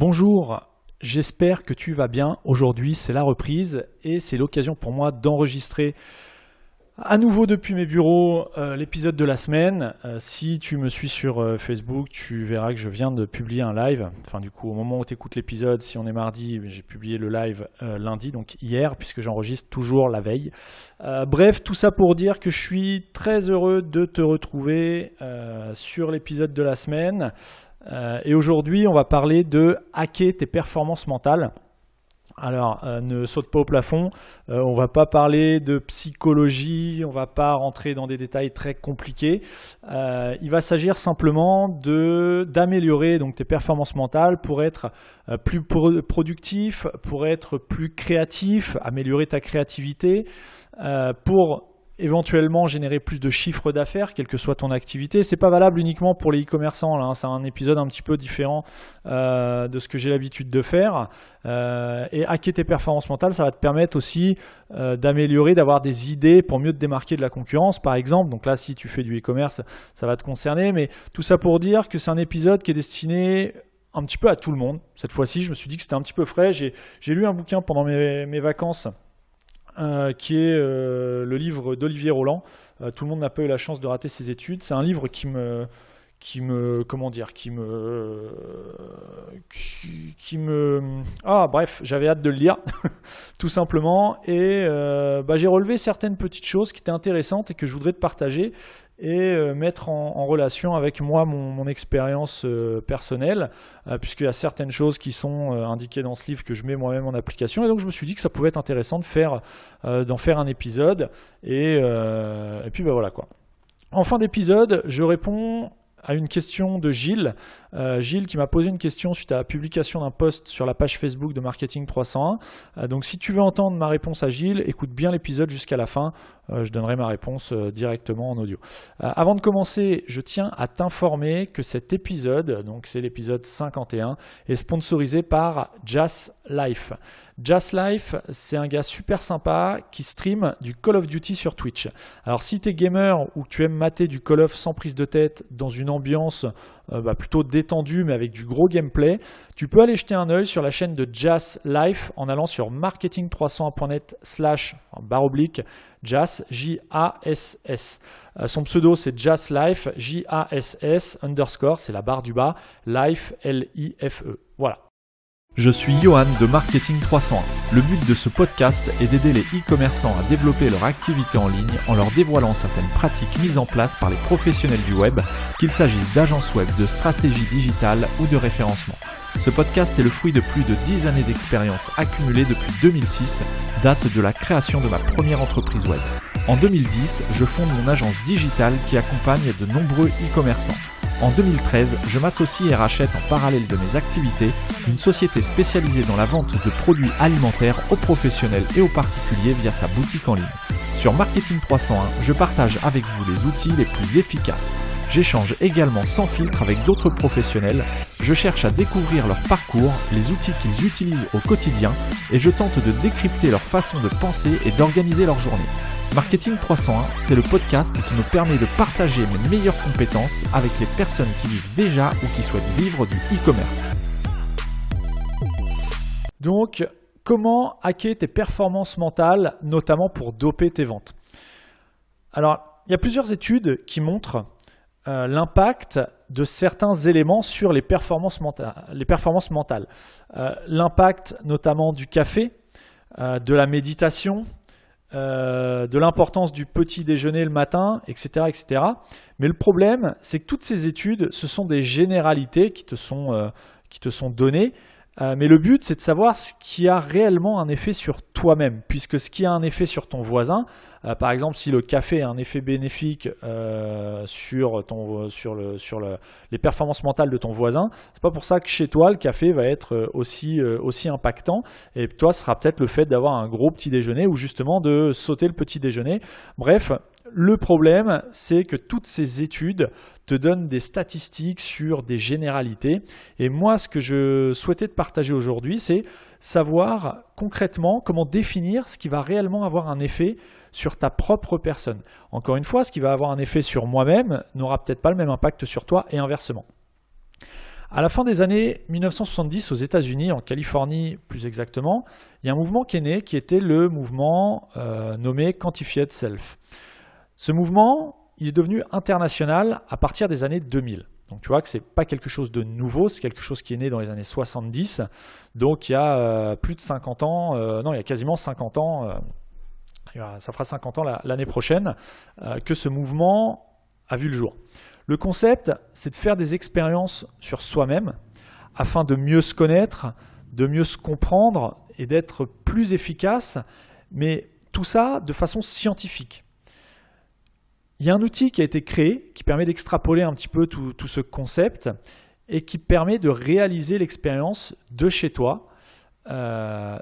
Bonjour, j'espère que tu vas bien. Aujourd'hui, c'est la reprise et c'est l'occasion pour moi d'enregistrer à nouveau depuis mes bureaux l'épisode de la semaine. Si tu me suis sur Facebook, tu verras que je viens de publier un live. Enfin, du coup, au moment où tu écoutes l'épisode, si on est mardi, j'ai publié le live lundi, donc hier, puisque j'enregistre toujours la veille. Bref, tout ça pour dire que je suis très heureux de te retrouver sur l'épisode de la semaine. Et aujourd'hui, on va parler de hacker tes performances mentales. Alors, ne saute pas au plafond, on va pas parler de psychologie, on va pas rentrer dans des détails très compliqués. Il va s'agir simplement d'améliorer donc tes performances mentales pour être plus productif, pour être plus créatif, améliorer ta créativité, pour éventuellement générer plus de chiffre d'affaires, quelle que soit ton activité. C'est pas valable uniquement pour les e-commerçants, là, hein. C'est un épisode un petit peu différent de ce que j'ai l'habitude de faire. Et hacker tes performances mentales, ça va te permettre aussi d'améliorer, d'avoir des idées pour mieux te démarquer de la concurrence, par exemple. Donc là, si tu fais du e-commerce, ça va te concerner. Mais tout ça pour dire que c'est un épisode qui est destiné un petit peu à tout le monde. Cette fois-ci, je me suis dit que c'était un petit peu frais. J'ai lu un bouquin pendant mes vacances, qui est le livre d'Olivier Roland. Tout le monde n'a pas eu la chance de rater ses études. C'est un livre qui me bref, j'avais hâte de le lire tout simplement, et j'ai relevé certaines petites choses qui étaient intéressantes et que je voudrais te partager et mettre en relation avec moi mon expérience personnelle, puisqu'il y a certaines choses qui sont indiquées dans ce livre que je mets moi-même en application, et donc je me suis dit que ça pouvait être intéressant d'en faire un épisode, et puis voilà quoi. En fin d'épisode, je réponds à une question de Gilles. Gilles qui m'a posé une question suite à la publication d'un post sur la page Facebook de Marketing 301. Donc si tu veux entendre ma réponse à Gilles, écoute bien l'épisode jusqu'à la fin. Je donnerai ma réponse directement en audio. Avant de commencer, je tiens à t'informer que cet épisode, donc c'est l'épisode 51, est sponsorisé par Jas Life. Jas Life, c'est un gars super sympa qui stream du Call of Duty sur Twitch. Alors si tu es gamer ou que tu aimes mater du Call of sans prise de tête dans une ambiance plutôt détendue mais avec du gros gameplay, tu peux aller jeter un œil sur la chaîne de Jas Life en allant sur marketing301.net/Jas, J-A-S-S. Son pseudo c'est Jas Life, J-A-S-S _ c'est la barre du bas, Life, L-I-F-E. Voilà. Je suis Johan de Marketing 301. Le but de ce podcast est d'aider les e-commerçants à développer leur activité en ligne en leur dévoilant certaines pratiques mises en place par les professionnels du web, qu'il s'agisse d'agences web, de stratégie digitale ou de référencement. Ce podcast est le fruit de plus de 10 années d'expérience accumulée depuis 2006, date de la création de ma première entreprise web. En 2010, je fonde mon agence digitale qui accompagne de nombreux e-commerçants. En 2013, je m'associe et rachète en parallèle de mes activités une société spécialisée dans la vente de produits alimentaires aux professionnels et aux particuliers via sa boutique en ligne. Sur Marketing 301, je partage avec vous les outils les plus efficaces. J'échange également sans filtre avec d'autres professionnels. Je cherche à découvrir leur parcours, les outils qu'ils utilisent au quotidien et je tente de décrypter leur façon de penser et d'organiser leur journée. Marketing 301, c'est le podcast qui me permet de partager mes meilleures compétences avec les personnes qui vivent déjà ou qui souhaitent vivre du e-commerce. Donc, comment hacker tes performances mentales, notamment pour doper tes ventes? Alors, il y a plusieurs études qui montrent l'impact de certains éléments sur les performances mentales. L'impact notamment du café, de la méditation, de l'importance du petit déjeuner le matin, etc., etc. Mais le problème, c'est que toutes ces études, ce sont des généralités qui te sont données. Mais le but, c'est de savoir ce qui a réellement un effet sur toi-même, puisque ce qui a un effet sur ton voisin, par exemple, si le café a un effet bénéfique sur les performances mentales de ton voisin, c'est pas pour ça que chez toi, le café va être aussi impactant. Et toi, ce sera peut-être le fait d'avoir un gros petit déjeuner ou justement de sauter le petit déjeuner. Bref, le problème, c'est que toutes ces études te donnent des statistiques sur des généralités. Et moi, ce que je souhaitais te partager aujourd'hui, c'est savoir concrètement comment définir ce qui va réellement avoir un effet sur ta propre personne. Encore une fois, ce qui va avoir un effet sur moi-même n'aura peut-être pas le même impact sur toi et inversement. À la fin des années 1970 aux États-Unis, en Californie plus exactement, il y a un mouvement qui est né qui était le mouvement nommé Quantified Self. Ce mouvement, il est devenu international à partir des années 2000. Donc tu vois que ce n'est pas quelque chose de nouveau, c'est quelque chose qui est né dans les années 70. Donc il y a plus de 50 ans, non, il y a quasiment 50 ans, ça fera 50 ans l'année prochaine, que ce mouvement a vu le jour. Le concept, c'est de faire des expériences sur soi-même afin de mieux se connaître, de mieux se comprendre et d'être plus efficace, mais tout ça de façon scientifique. Il y a un outil qui a été créé qui permet d'extrapoler un petit peu tout ce concept et qui permet de réaliser l'expérience de chez toi.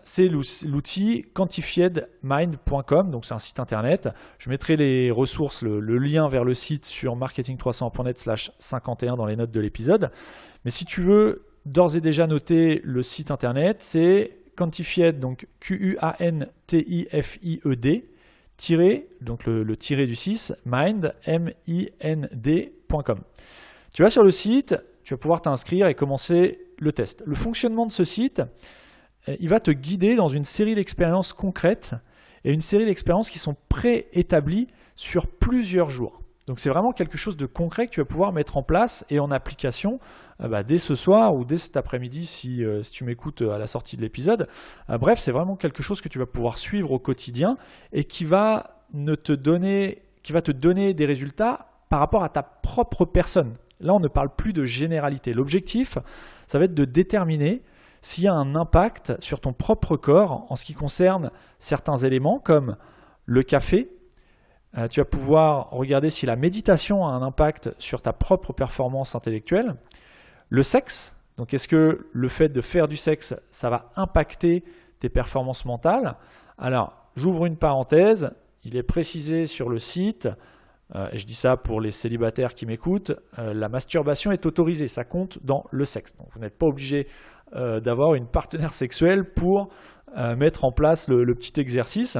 C'est l'outil quantifiedmind.com, donc c'est un site internet. Je mettrai les ressources, le lien vers le site sur marketing301.net/51 dans les notes de l'épisode. Mais si tu veux d'ores et déjà noter le site internet, c'est quantified, donc Quantified, donc le tiré du 6, mind, mind.com. Tu vas sur le site, tu vas pouvoir t'inscrire et commencer le test. Le fonctionnement de ce site, il va te guider dans une série d'expériences concrètes et une série d'expériences qui sont préétablies sur plusieurs jours. Donc c'est vraiment quelque chose de concret que tu vas pouvoir mettre en place et en application dès ce soir ou dès cet après-midi si tu m'écoutes à la sortie de l'épisode. Bref, c'est vraiment quelque chose que tu vas pouvoir suivre au quotidien et qui va te donner des résultats par rapport à ta propre personne. Là, on ne parle plus de généralité. L'objectif, ça va être de déterminer s'il y a un impact sur ton propre corps en ce qui concerne certains éléments comme le café. Tu vas pouvoir regarder si la méditation a un impact sur ta propre performance intellectuelle. Le sexe, donc est-ce que le fait de faire du sexe, ça va impacter tes performances mentales? Alors, j'ouvre une parenthèse, il est précisé sur le site, et je dis ça pour les célibataires qui m'écoutent, la masturbation est autorisée, ça compte dans le sexe. Donc vous n'êtes pas obligé d'avoir une partenaire sexuelle pour mettre en place le petit exercice.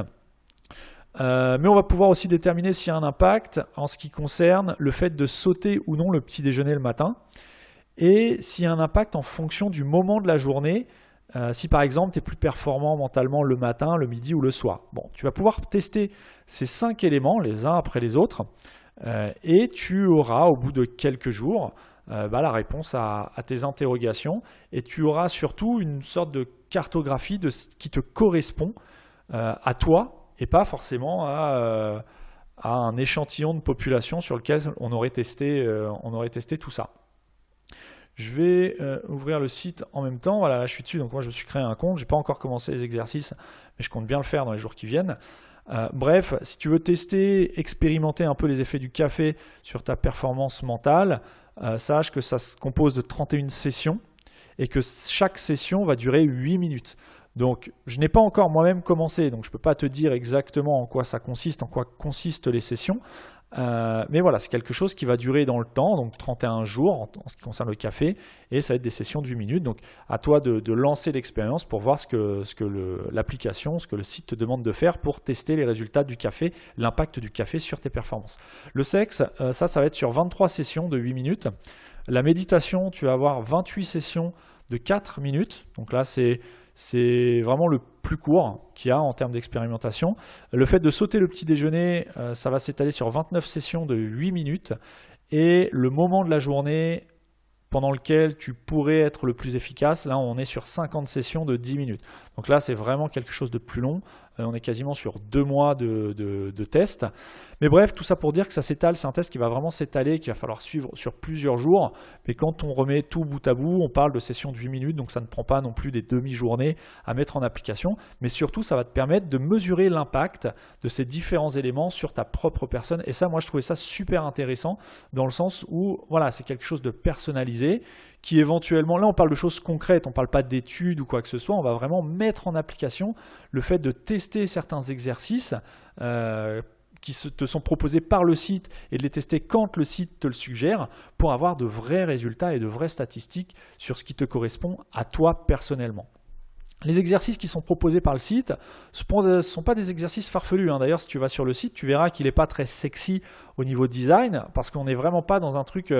Mais on va pouvoir aussi déterminer s'il y a un impact en ce qui concerne le fait de sauter ou non le petit déjeuner le matin et s'il y a un impact en fonction du moment de la journée, si par exemple tu es plus performant mentalement le matin, le midi ou le soir. Bon, tu vas pouvoir tester ces 5 éléments les uns après les autres et tu auras au bout de quelques jours la réponse à tes interrogations et tu auras surtout une sorte de cartographie de ce qui te correspond à toi et pas forcément à un échantillon de population sur lequel on aurait testé tout ça. Je vais ouvrir le site en même temps. Voilà, là, je suis dessus, donc moi je me suis créé un compte. Je n'ai pas encore commencé les exercices, mais je compte bien le faire dans les jours qui viennent. Bref, si tu veux tester, expérimenter un peu les effets du café sur ta performance mentale, sache que ça se compose de 31 sessions et que chaque session va durer 8 minutes. Donc, je n'ai pas encore moi-même commencé, donc je ne peux pas te dire exactement en quoi ça consiste, en quoi consistent les sessions. Mais voilà, c'est quelque chose qui va durer dans le temps, donc 31 jours en ce qui concerne le café, et ça va être des sessions de 8 minutes. Donc, à toi de lancer l'expérience pour voir ce que l'application, ce que le site te demande de faire pour tester les résultats du café, l'impact du café sur tes performances. Le sexe, ça va être sur 23 sessions de 8 minutes. La méditation, tu vas avoir 28 sessions de 4 minutes. Donc là, c'est vraiment le plus court qu'il y a en termes d'expérimentation. Le fait de sauter le petit déjeuner, ça va s'étaler sur 29 sessions de 8 minutes. Et le moment de la journée pendant lequel tu pourrais être le plus efficace, là on est sur 50 sessions de 10 minutes. Donc là c'est vraiment quelque chose de plus long. On est quasiment sur 2 mois de tests. Mais bref, tout ça pour dire que ça s'étale, c'est un test qui va vraiment s'étaler, qu'il va falloir suivre sur plusieurs jours. Mais quand on remet tout bout à bout, on parle de sessions de 8 minutes, donc ça ne prend pas non plus des demi-journées à mettre en application. Mais surtout, ça va te permettre de mesurer l'impact de ces différents éléments sur ta propre personne. Et ça, moi, je trouvais ça super intéressant dans le sens où, voilà, c'est quelque chose de personnalisé qui éventuellement, là on parle de choses concrètes, on ne parle pas d'études ou quoi que ce soit, on va vraiment mettre en application le fait de tester certains exercices qui te sont proposés par le site et de les tester quand le site te le suggère pour avoir de vrais résultats et de vraies statistiques sur ce qui te correspond à toi personnellement. Les exercices qui sont proposés par le site ne sont pas des exercices farfelus. D'ailleurs, si tu vas sur le site, tu verras qu'il n'est pas très sexy au niveau design, parce qu'on n'est vraiment pas dans un truc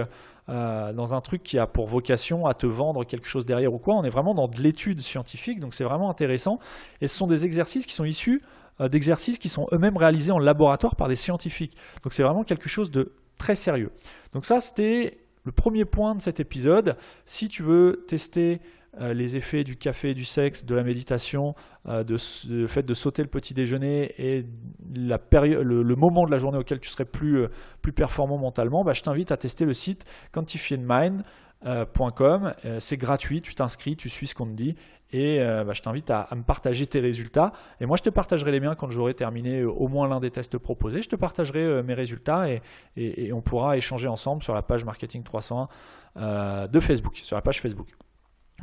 qui a pour vocation à te vendre quelque chose derrière ou quoi. On est vraiment dans de l'étude scientifique, donc c'est vraiment intéressant. Et ce sont des exercices qui sont issus d'exercices qui sont eux-mêmes réalisés en laboratoire par des scientifiques. Donc c'est vraiment quelque chose de très sérieux. Donc ça, c'était le premier point de cet épisode. Si tu veux tester les effets du café, du sexe, de la méditation, le fait de sauter le petit déjeuner et le moment de la journée auquel tu serais plus performant mentalement, je t'invite à tester le site quantifiedmind.com. C'est gratuit, tu t'inscris, tu suis ce qu'on te dit et je t'invite à me partager tes résultats. Et moi, je te partagerai les miens quand j'aurai terminé au moins l'un des tests proposés. Je te partagerai mes résultats et on pourra échanger ensemble sur la page Marketing 301 de Facebook, sur la page Facebook.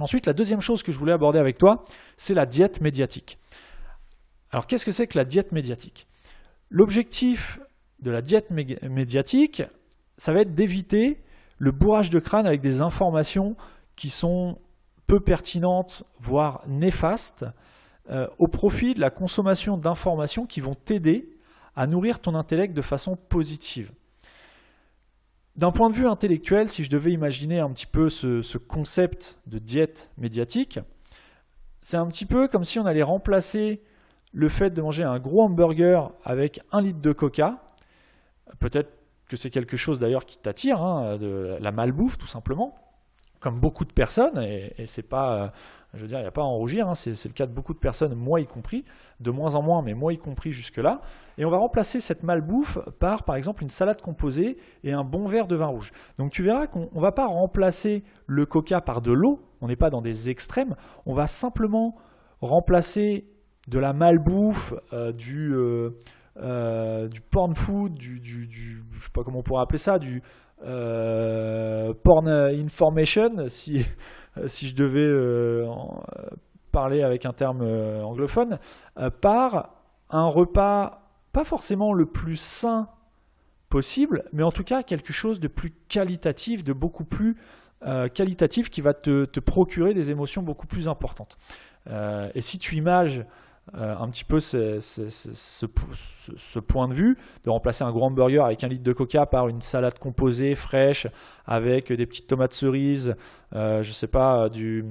Ensuite, la deuxième chose que je voulais aborder avec toi, c'est la diète médiatique. Alors, qu'est-ce que c'est que la diète médiatique ? L'objectif de la diète médiatique, ça va être d'éviter le bourrage de crâne avec des informations qui sont peu pertinentes, voire néfastes, au profit de la consommation d'informations qui vont t'aider à nourrir ton intellect de façon positive. D'un point de vue intellectuel, si je devais imaginer un petit peu ce concept de diète médiatique, c'est un petit peu comme si on allait remplacer le fait de manger un gros hamburger avec 1 litre de coca. Peut-être que c'est quelque chose d'ailleurs qui t'attire, de la malbouffe tout simplement, comme beaucoup de personnes, et c'est pas, je veux dire, il n'y a pas à en rougir, c'est le cas de beaucoup de personnes, moi y compris, de moins en moins, mais moi y compris jusque-là. Et on va remplacer cette malbouffe par exemple, une salade composée et un bon verre de vin rouge. Donc tu verras qu'on ne va pas remplacer le coca par de l'eau, on n'est pas dans des extrêmes, on va simplement remplacer de la malbouffe, du porn food, je sais pas comment on pourrait appeler ça, du porn information, si je devais parler avec un terme anglophone, par un repas pas forcément le plus sain possible, mais en tout cas quelque chose de plus qualitatif, de beaucoup plus qualitatif, qui va te procurer des émotions beaucoup plus importantes. Et si tu images un petit peu ce point de vue, de remplacer un gros hamburger avec 1 litre de coca par une salade composée, fraîche, avec des petites tomates cerises, je sais pas, du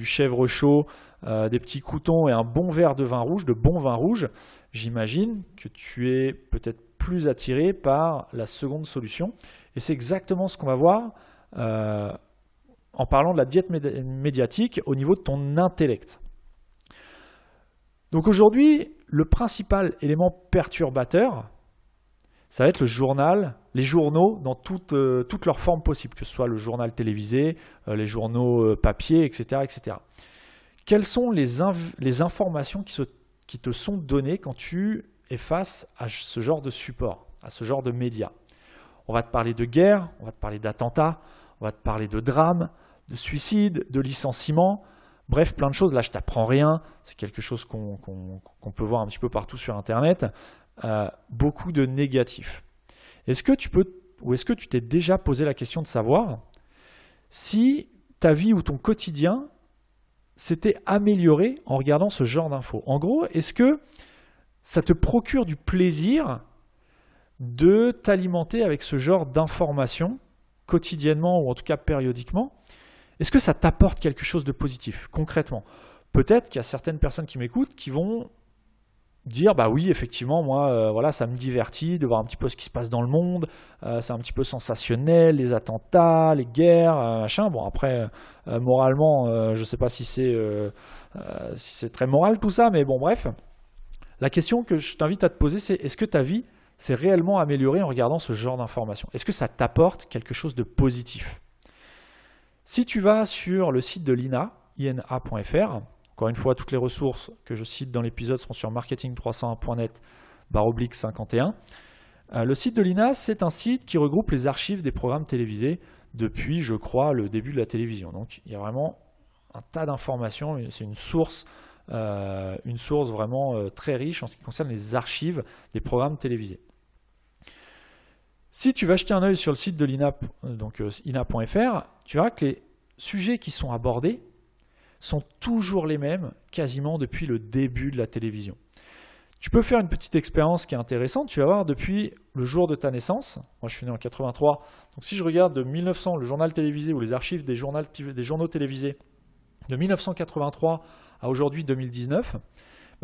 chèvre chaud, des petits croûtons et un bon verre de vin rouge, de bon vin rouge, j'imagine que tu es peut-être plus attiré par la seconde solution. Et c'est exactement ce qu'on va voir en parlant de la diète médiatique au niveau de ton intellect. Donc aujourd'hui, le principal élément perturbateur, ça va être le journal, les journaux dans toutes leurs formes possibles, que ce soit le journal télévisé, les journaux papier, etc., etc. Quelles sont les informations qui te sont données quand tu es face à ce genre de support, à ce genre de médias ? On va te parler de guerre, on va te parler d'attentats, on va te parler de drames, de suicides, de licenciements. Bref, plein de choses. Là, je ne t'apprends rien. C'est quelque chose qu'on peut voir un petit peu partout sur Internet. Beaucoup de négatifs. Est-ce que tu t'es déjà posé la question de savoir si ta vie ou ton quotidien s'était amélioré en regardant ce genre d'infos ? En gros, est-ce que ça te procure du plaisir de t'alimenter avec ce genre d'informations quotidiennement ou en tout cas périodiquement ? Est-ce que ça t'apporte quelque chose de positif, concrètement ? Peut-être qu'il y a certaines personnes qui m'écoutent qui vont dire bah oui, effectivement, moi, voilà, ça me divertit de voir un petit peu ce qui se passe dans le monde, c'est un petit peu sensationnel, les attentats, les guerres, machin. Bon, après, moralement, je ne sais pas si c'est très moral tout ça, mais bon, bref. La question que je t'invite à te poser, c'est est-ce que ta vie s'est réellement améliorée en regardant ce genre d'informations ? Est-ce que ça t'apporte quelque chose de positif ? Si tu vas sur le site de l'INA, ina.fr, encore une fois, toutes les ressources que je cite dans l'épisode seront sur marketing301.net/51. Le site de l'INA, c'est un site qui regroupe les archives des programmes télévisés depuis, je crois, le début de la télévision. Donc, il y a vraiment un tas d'informations. C'est une source vraiment très riche en ce qui concerne les archives des programmes télévisés. Si tu vas jeter un œil sur le site de l'INA, donc ina.fr, tu verras que les sujets qui sont abordés sont toujours les mêmes, quasiment depuis le début de la télévision. Tu peux faire une petite expérience qui est intéressante. Tu vas voir depuis le jour de ta naissance. Moi, je suis né en 83. Donc, si je regarde de 1900, le journal télévisé ou les archives des journaux télévisés de 1983 à aujourd'hui 2019,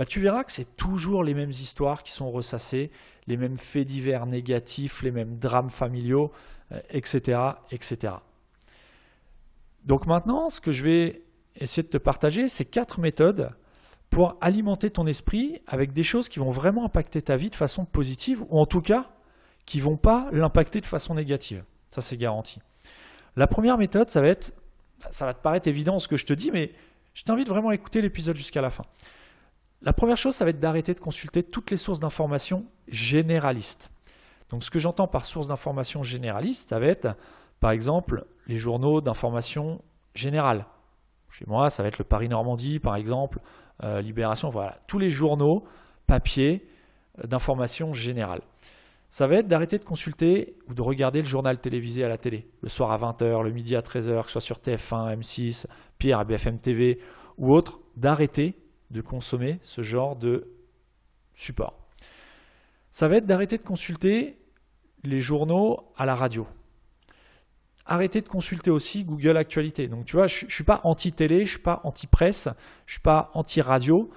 tu verras que c'est toujours les mêmes histoires qui sont ressassées, les mêmes faits divers négatifs, les mêmes drames familiaux, etc., etc. Donc maintenant, ce que je vais essayer de te partager, c'est 4 méthodes pour alimenter ton esprit avec des choses qui vont vraiment impacter ta vie de façon positive, ou en tout cas, qui ne vont pas l'impacter de façon négative. Ça, c'est garanti. La première méthode, ça va te paraître évident ce que je te dis, mais je t'invite vraiment à écouter l'épisode jusqu'à la fin. La première chose, ça va être d'arrêter de consulter toutes les sources d'informations généralistes. Donc, ce que j'entends par sources d'informations généralistes, ça va être, par exemple, les journaux d'information générale. Chez moi, ça va être le Paris-Normandie, par exemple, Libération, voilà. Tous les journaux papier d'information générale. Ça va être d'arrêter de consulter ou de regarder le journal télévisé à la télé, le soir à 20h, le midi à 13h, que ce soit sur TF1, M6, Pierre, BFM TV ou autre, d'arrêter de consommer ce genre de support. Ça va être d'arrêter de consulter les journaux à la radio. Arrêtez de consulter aussi Google Actualité. Donc tu vois, je ne suis pas anti-télé, je ne suis pas anti-presse, je ne suis pas anti-radio,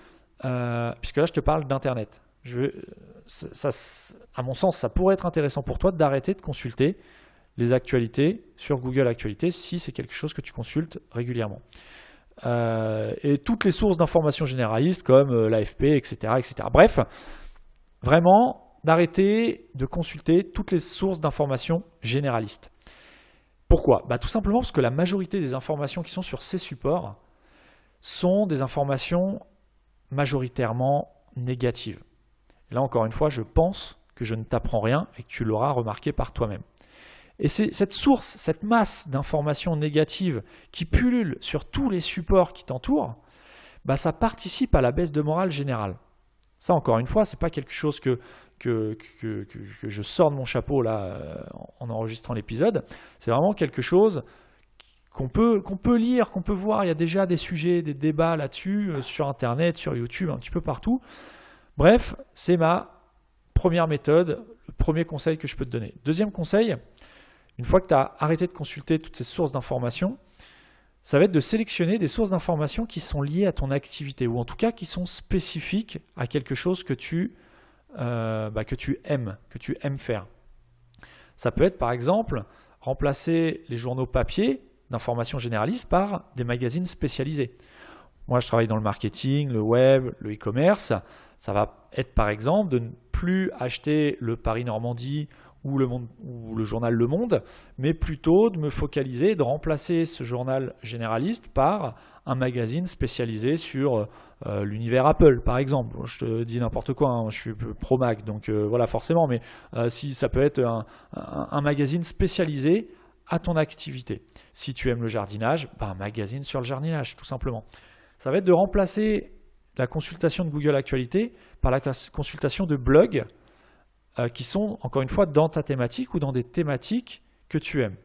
puisque là je te parle d'Internet. À mon sens, ça pourrait être intéressant pour toi d'arrêter de consulter les actualités sur Google Actualité si c'est quelque chose que tu consultes régulièrement. Et toutes les sources d'informations généralistes comme l'AFP, etc., etc. Bref, vraiment d'arrêter de consulter toutes les sources d'informations généralistes. Pourquoi ? Tout simplement parce que la majorité des informations qui sont sur ces supports sont des informations majoritairement négatives. Et là, encore une fois, je pense que je ne t'apprends rien et que tu l'auras remarqué par toi-même. Et c'est cette source, cette masse d'informations négatives qui pullulent sur tous les supports qui t'entourent, ça participe à la baisse de morale générale. Ça, encore une fois, ce n'est pas quelque chose que je sors de mon chapeau là en enregistrant l'épisode. C'est vraiment quelque chose qu'on peut lire, qu'on peut voir. Il y a déjà des sujets, des débats là-dessus sur Internet, sur YouTube, un petit peu partout. Bref, c'est ma première méthode, le premier conseil que je peux te donner. Deuxième conseil, une fois que tu as arrêté de consulter toutes ces sources d'informations, ça va être de sélectionner des sources d'informations qui sont liées à ton activité ou en tout cas qui sont spécifiques à quelque chose que tu aimes faire. Ça peut être par exemple remplacer les journaux papier d'informations généralistes par des magazines spécialisés. Moi, je travaille dans le marketing, le web, le e-commerce. Ça va être par exemple de ne plus acheter le Paris-Normandie ou le journal Le Monde, mais plutôt de me focaliser et de remplacer ce journal généraliste par un magazine spécialisé sur l'univers Apple, par exemple. Je te dis n'importe quoi, hein, je suis pro Mac, donc voilà forcément, mais si ça peut être un magazine spécialisé à ton activité. Si tu aimes le jardinage, un magazine sur le jardinage, tout simplement. Ça va être de remplacer la consultation de Google Actualité par la consultation de blogs qui sont, encore une fois, dans ta thématique ou dans des thématiques que tu aimes.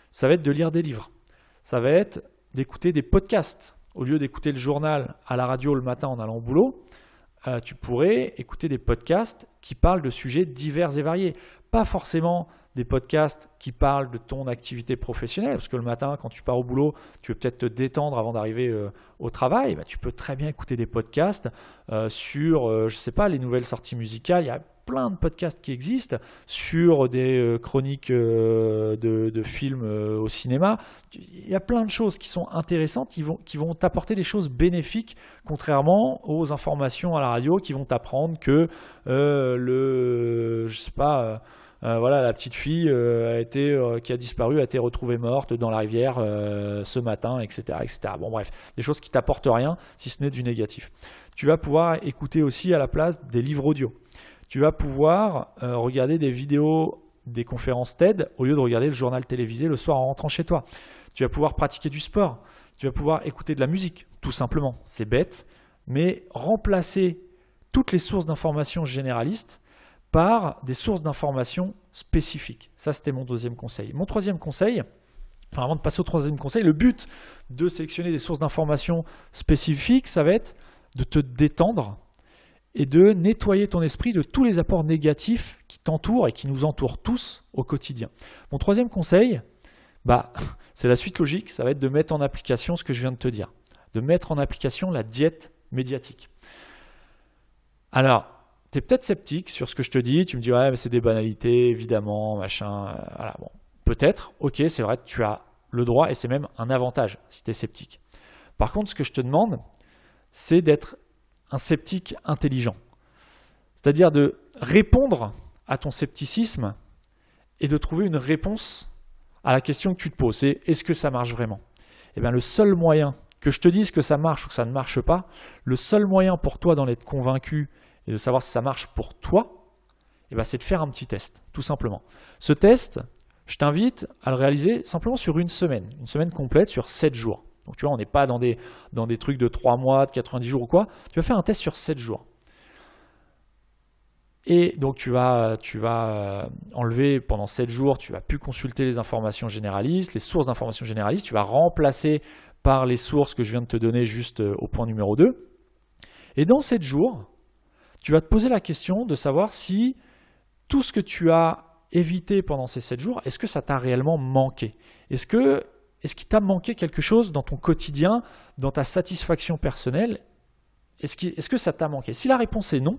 Ça va être de lire des livres. Ça va être d'écouter des podcasts. Au lieu d'écouter le journal à la radio le matin en allant au boulot, tu pourrais écouter des podcasts qui parlent de sujets divers et variés. Pas forcément des podcasts qui parlent de ton activité professionnelle, parce que le matin, quand tu pars au boulot, tu veux peut-être te détendre avant d'arriver au travail. Tu peux très bien écouter des podcasts sur, les nouvelles sorties musicales. Il y a plein de podcasts qui existent sur des chroniques de films au cinéma. Il y a plein de choses qui sont intéressantes, qui vont t'apporter des choses bénéfiques, contrairement aux informations à la radio qui vont t'apprendre que la petite fille qui a disparu a été retrouvée morte dans la rivière ce matin, etc., etc. Bon bref, des choses qui t'apportent rien si ce n'est du négatif. Tu vas pouvoir écouter aussi à la place des livres audio. Tu vas pouvoir regarder des vidéos, des conférences TED au lieu de regarder le journal télévisé le soir en rentrant chez toi. Tu vas pouvoir pratiquer du sport. Tu vas pouvoir écouter de la musique, tout simplement. C'est bête, mais remplacer toutes les sources d'informations généralistes par des sources d'informations spécifiques. Ça, c'était mon deuxième conseil. Mon troisième conseil, enfin avant de passer au troisième conseil, le but de sélectionner des sources d'informations spécifiques, ça va être de te détendre et de nettoyer ton esprit de tous les apports négatifs qui t'entourent et qui nous entourent tous au quotidien. Mon troisième conseil, c'est la suite logique, ça va être de mettre en application ce que je viens de te dire, de mettre en application la diète médiatique. Alors, tu es peut-être sceptique sur ce que je te dis, tu me dis ouais mais c'est des banalités, évidemment, machin, voilà, bon, peut-être, ok, c'est vrai, tu as le droit et c'est même un avantage si tu es sceptique. Par contre, ce que je te demande, c'est d'être un sceptique intelligent, c'est-à-dire de répondre à ton scepticisme et de trouver une réponse à la question que tu te poses, c'est est-ce que ça marche vraiment? Eh bien, le seul moyen que je te dise que ça marche ou que ça ne marche pas, le seul moyen pour toi d'en être convaincu et de savoir si ça marche pour toi, c'est de faire un petit test, tout simplement. Ce test, je t'invite à le réaliser simplement sur une semaine complète, sur 7 jours. Donc tu vois, on n'est pas dans des trucs de 3 mois, de 90 jours ou quoi. Tu vas faire un test sur 7 jours. Et donc tu vas enlever pendant 7 jours, tu vas plus consulter les informations généralistes, les sources d'informations généralistes, tu vas remplacer par les sources que je viens de te donner juste au point numéro 2. Et dans 7 jours, tu vas te poser la question de savoir si tout ce que tu as évité pendant ces 7 jours, est-ce que ça t'a réellement manqué? Est-ce qu'il t'a manqué quelque chose dans ton quotidien, dans ta satisfaction personnelle? Est-ce que ça t'a manqué? Si la réponse est non,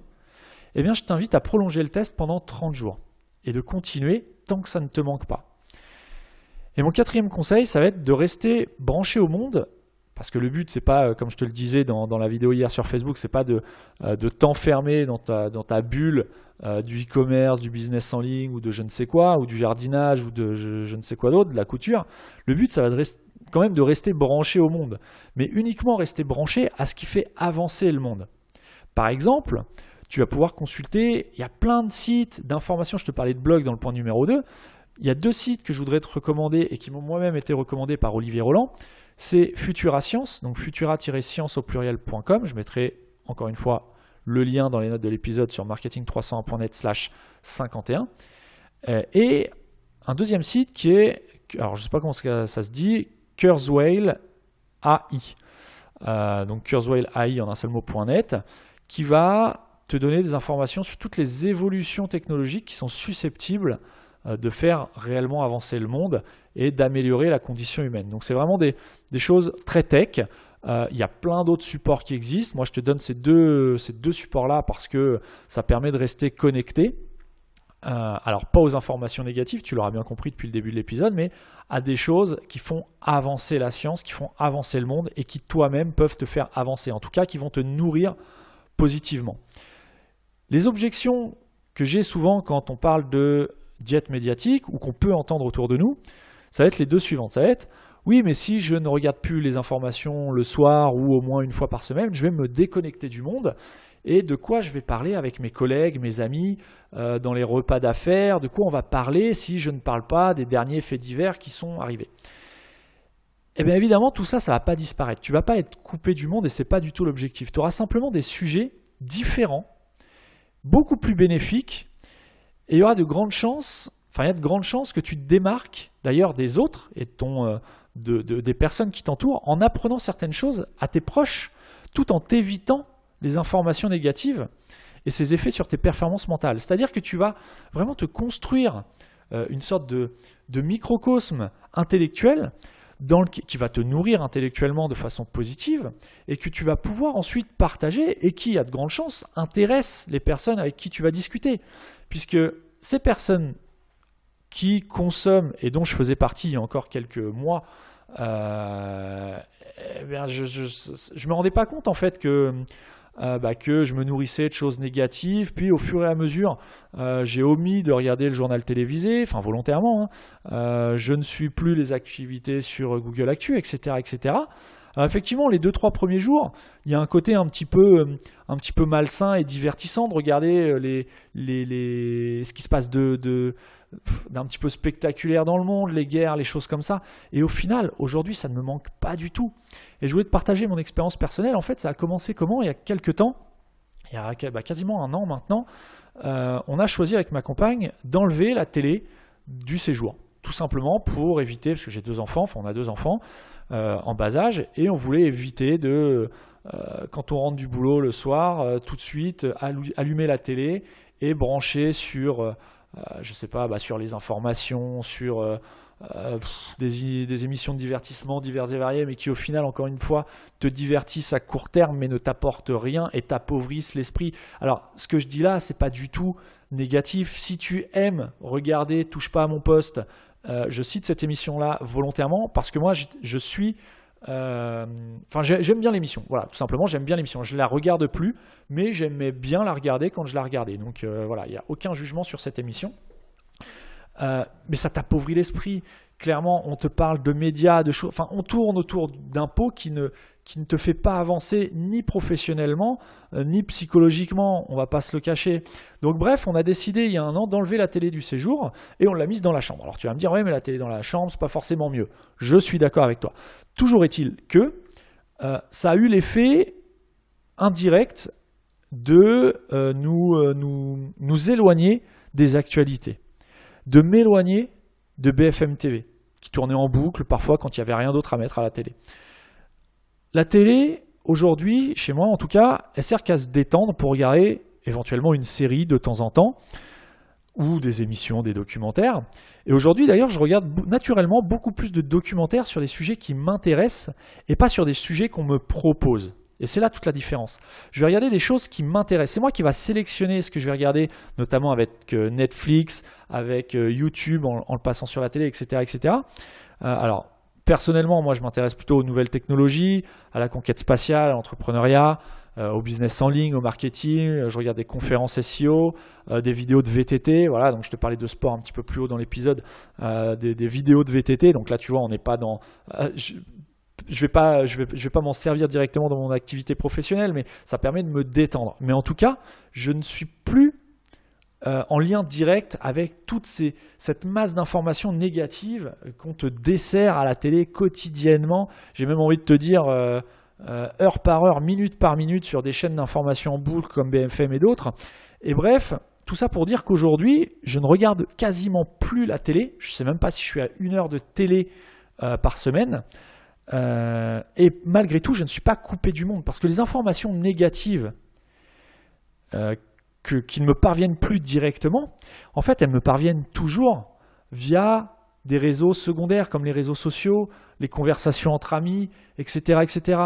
eh bien, je t'invite à prolonger le test pendant 30 jours et de continuer tant que ça ne te manque pas. Et mon quatrième conseil, ça va être de rester branché au monde, parce que le but, c'est pas, comme je te le disais dans la vidéo hier sur Facebook, c'est pas de t'enfermer dans ta bulle du e-commerce, du business en ligne ou de je ne sais quoi, ou du jardinage ou de je ne sais quoi d'autre, de la couture. Le but, ça va être quand même de rester branché au monde, mais uniquement rester branché à ce qui fait avancer le monde. Par exemple, tu vas pouvoir consulter, il y a plein de sites d'informations, je te parlais de blog dans le point numéro 2, il y a 2 sites que je voudrais te recommander et qui m'ont moi-même été recommandés par Olivier Roland, c'est Futura Science, donc futura-science au pluriel.com, je mettrai encore une fois le lien dans les notes de l'épisode sur marketing301.net/51, et un deuxième site qui est, alors je ne sais pas comment ça se dit, Kurzweil AI, donc Kurzweil AI en un seul mot.net, qui va te donner des informations sur toutes les évolutions technologiques qui sont susceptibles de faire réellement avancer le monde et d'améliorer la condition humaine. Donc c'est vraiment des choses très tech. Il y a plein d'autres supports qui existent. Moi je te donne ces deux supports-là parce que ça permet de rester connecté. Alors pas aux informations négatives, tu l'auras bien compris depuis le début de l'épisode, mais à des choses qui font avancer la science, qui font avancer le monde et qui toi-même peuvent te faire avancer, en tout cas qui vont te nourrir positivement. Les objections que j'ai souvent quand on parle de diète médiatique ou qu'on peut entendre autour de nous, ça va être les 2 suivantes. Ça va être oui, mais si je ne regarde plus les informations le soir ou au moins une fois par semaine, je vais me déconnecter du monde. Et de quoi je vais parler avec mes collègues, mes amis, dans les repas d'affaires, de quoi on va parler si je ne parle pas des derniers faits divers qui sont arrivés. Eh bien évidemment, tout ça, ça ne va pas disparaître. Tu ne vas pas être coupé du monde et ce n'est pas du tout l'objectif. Tu auras simplement des sujets différents, beaucoup plus bénéfiques, et il y aura de grandes chances, que tu te démarques d'ailleurs des autres et des personnes qui t'entourent en apprenant certaines choses à tes proches, tout en t'évitant les informations négatives et ses effets sur tes performances mentales. C'est-à-dire que tu vas vraiment te construire une sorte de microcosme intellectuel qui va te nourrir intellectuellement de façon positive et que tu vas pouvoir ensuite partager et qui, à de grandes chances, intéresse les personnes avec qui tu vas discuter. Puisque ces personnes qui consomment, et dont je faisais partie il y a encore quelques mois, je me rendais pas compte en fait que je me nourrissais de choses négatives, puis au fur et à mesure, j'ai omis de regarder le journal télévisé, enfin volontairement, je ne suis plus les activités sur Google Actu, etc. etc. Alors effectivement, les 2-3 premiers jours, il y a un côté un petit peu malsain et divertissant de regarder ce qui se passe d'un petit peu spectaculaire dans le monde, les guerres, les choses comme ça. Et au final, aujourd'hui, ça ne me manque pas du tout. Et je voulais te partager mon expérience personnelle. En fait, ça a commencé comment? Il y a quelques temps, il y a quasiment 1 an maintenant, on a choisi avec ma compagne d'enlever la télé du séjour. tout simplement pour éviter, parce que j'ai 2 enfants, enfin on a 2 enfants en bas âge, et on voulait éviter de, quand on rentre du boulot le soir, tout de suite allumer la télé et brancher sur, je sais pas, sur les informations, sur des émissions de divertissement divers et variées, mais qui au final, encore une fois, te divertissent à court terme, mais ne t'apportent rien et t'appauvrissent l'esprit. Alors, ce que je dis là, c'est pas du tout négatif. Si tu aimes regarder Touche pas à mon poste, je cite cette émission-là volontairement parce que moi, je suis... j'aime bien l'émission. Voilà, tout simplement, j'aime bien l'émission. Je la regarde plus, mais j'aimais bien la regarder quand je la regardais. Donc voilà, il n'y a aucun jugement sur cette émission. Mais ça t'appauvrit l'esprit. Clairement, on te parle de médias, de choses. Enfin, on tourne autour d'un pot qui ne te fait pas avancer ni professionnellement, ni psychologiquement. On va pas se le cacher. Donc bref, on a décidé il y a 1 an d'enlever la télé du séjour et on l'a mise dans la chambre. Alors tu vas me dire, ouais, mais la télé dans la chambre, c'est pas forcément mieux. Je suis d'accord avec toi. Toujours est-il que ça a eu l'effet indirect de nous éloigner des actualités, de m'éloigner de BFM TV, qui tournait en boucle parfois quand il n'y avait rien d'autre à mettre à la télé. La télé, aujourd'hui, chez moi en tout cas, elle sert qu'à se détendre pour regarder éventuellement une série de temps en temps, ou des émissions, des documentaires. Et aujourd'hui d'ailleurs, je regarde naturellement beaucoup plus de documentaires sur des sujets qui m'intéressent, et pas sur des sujets qu'on me propose. Et c'est là toute la différence. Je vais regarder des choses qui m'intéressent. C'est moi qui va sélectionner ce que je vais regarder, notamment avec Netflix, avec YouTube en le passant sur la télé, etc. etc. Alors, personnellement, moi je m'intéresse plutôt aux nouvelles technologies, à la conquête spatiale, à l'entrepreneuriat, au business en ligne, au marketing. Je regarde des conférences SEO, des vidéos de VTT. Voilà, donc je te parlais de sport un petit peu plus haut dans l'épisode, des vidéos de VTT. Donc là, tu vois, on n'est pas dans... Je vais pas m'en servir directement dans mon activité professionnelle, mais ça permet de me détendre. Mais en tout cas, je ne suis plus en lien direct avec toute cette masse d'informations négatives qu'on te dessert à la télé quotidiennement. J'ai même envie de te dire heure par heure, minute par minute sur des chaînes d'information en boucle comme BFM et d'autres. Et bref, tout ça pour dire qu'aujourd'hui, je ne regarde quasiment plus la télé. Je ne sais même pas si je suis à 1 heure de télé par semaine. Et malgré tout, je ne suis pas coupé du monde parce que les informations négatives qui ne me parviennent plus directement, en fait, elles me parviennent toujours via des réseaux secondaires comme les réseaux sociaux, les conversations entre amis, etc., etc.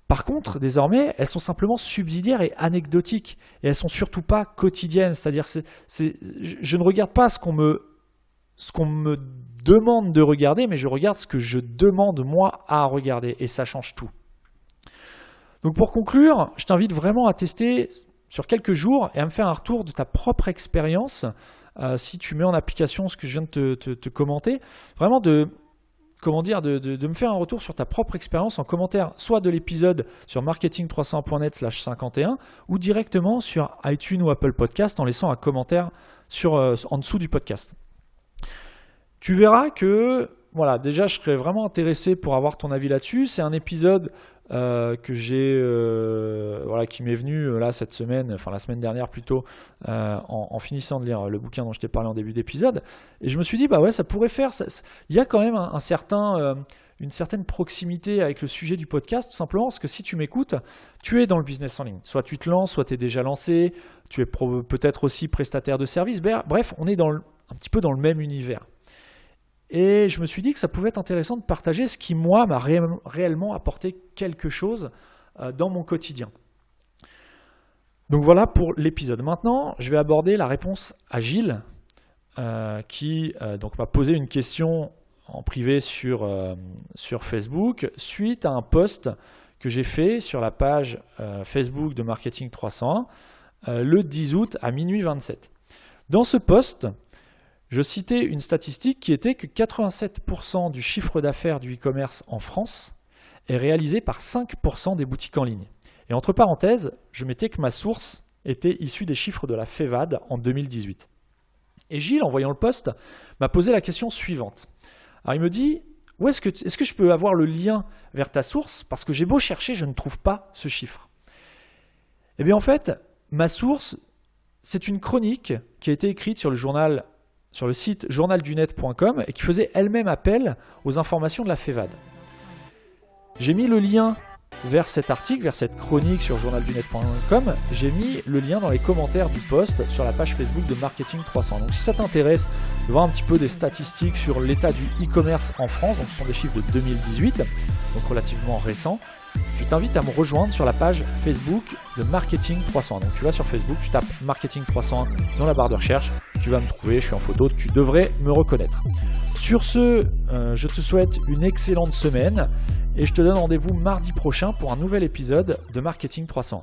Par contre, désormais, elles sont simplement subsidiaires et anecdotiques et elles ne sont surtout pas quotidiennes. C'est-à-dire, je ne regarde pas ce qu'on me demande de regarder, mais je regarde ce que je demande moi à regarder et ça change tout. Donc pour conclure, je t'invite vraiment à tester sur quelques jours et à me faire un retour de ta propre expérience si tu mets en application ce que je viens de te commenter. Vraiment de me faire un retour sur ta propre expérience en commentaire soit de l'épisode sur marketing301.net/51 ou directement sur iTunes ou Apple Podcast en laissant un commentaire en dessous du podcast. Tu verras que, voilà, déjà je serais vraiment intéressé pour avoir ton avis là-dessus. C'est un épisode que j'ai, qui m'est venu là cette semaine, enfin la semaine dernière plutôt, en finissant de lire le bouquin dont je t'ai parlé en début d'épisode. Et je me suis dit, bah ouais, ça pourrait faire. Il y a quand même une certaine proximité avec le sujet du podcast, tout simplement parce que si tu m'écoutes, tu es dans le business en ligne. Soit tu te lances, soit tu es déjà lancé, tu es peut-être aussi prestataire de service. Bref, on est un petit peu dans le même univers. Et je me suis dit que ça pouvait être intéressant de partager ce qui, moi, m'a réellement apporté quelque chose dans mon quotidien. Donc voilà pour l'épisode. Maintenant, je vais aborder la réponse à Gilles, qui donc m'a posé une question en privé sur Facebook suite à un post que j'ai fait sur la page Facebook de Marketing 301 le 10 août à minuit 27. Dans ce post, je citais une statistique qui était que 87% du chiffre d'affaires du e-commerce en France est réalisé par 5% des boutiques en ligne. Et entre parenthèses, je mettais que ma source était issue des chiffres de la FEVAD en 2018. Et Gilles, en voyant le post, m'a posé la question suivante. Alors il me dit, est-ce que je peux avoir le lien vers ta source? Parce que j'ai beau chercher, je ne trouve pas ce chiffre. Eh bien en fait, ma source, c'est une chronique qui a été écrite sur le journal sur le site journaldunet.com et qui faisait elle-même appel aux informations de la FEVAD. J'ai mis le lien vers cet article, vers cette chronique sur journaldunet.com, j'ai mis le lien dans les commentaires du post sur la page Facebook de Marketing 300. Donc si ça t'intéresse de voir un petit peu des statistiques sur l'état du e-commerce en France, donc ce sont des chiffres de 2018, donc relativement récents, je t'invite à me rejoindre sur la page Facebook de Marketing 300. Donc tu vas sur Facebook, tu tapes Marketing 300 dans la barre de recherche, tu vas me trouver, je suis en photo, tu devrais me reconnaître. Sur ce, je te souhaite une excellente semaine et je te donne rendez-vous mardi prochain pour un nouvel épisode de Marketing 300.